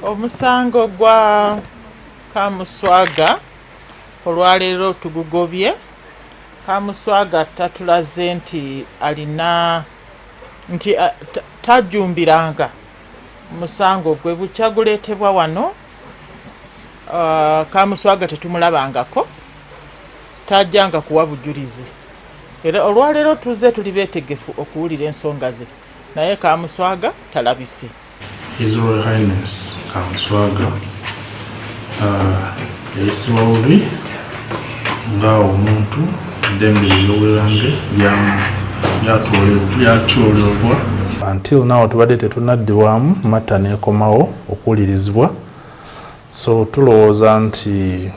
Omusango gwa Kamuswaga olwaleero tugugobye. Kamuswaga tatulaze nti alina nti tajumbiranga musango gwe bukya guleetebwa wano. Kamuswaga tetumulabangako, tajjanga kuwa bujulizi. Era olwaleero tuze tuli beetegefu okuwulira ensonga ze, naye Kamuswaga talabise. His Royal Highness Kamuswaga yayisibwa bubi nga omuntu eddembe ly'obwerange lyatyolebwa. Until now tubadde tetunaddibwamu matta neekomawo okuwulirizibwa, so tulowooza nti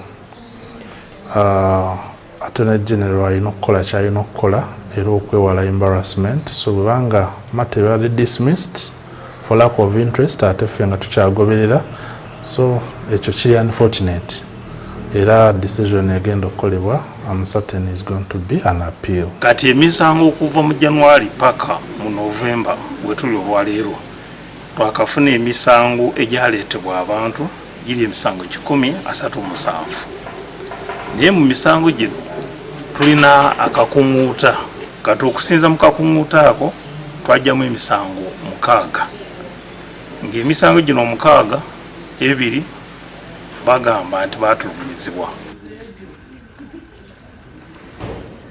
Attorney General alina okukola kyalina okukola era okwewala embarrassment. So bwebanga matta ebadde dismissed for lack of interest, ate ffe nga tukyagoberera, so ekyo kiri unfortunate era decision egenda okukolebwa. I'm certain is going to be an appeal. Kati emisango okuva mu January paka mu November wetuli olwaleero twakafuna emisango egyaleetebwa abantu giri emisango 137. Naye mu misango gino tulina akakunguuta, kati okusinza mu kakunguuta ako twajjamu emisango 6. Ng'emisango gino 6 ebiri bagamba nti baatulugunyizibwa.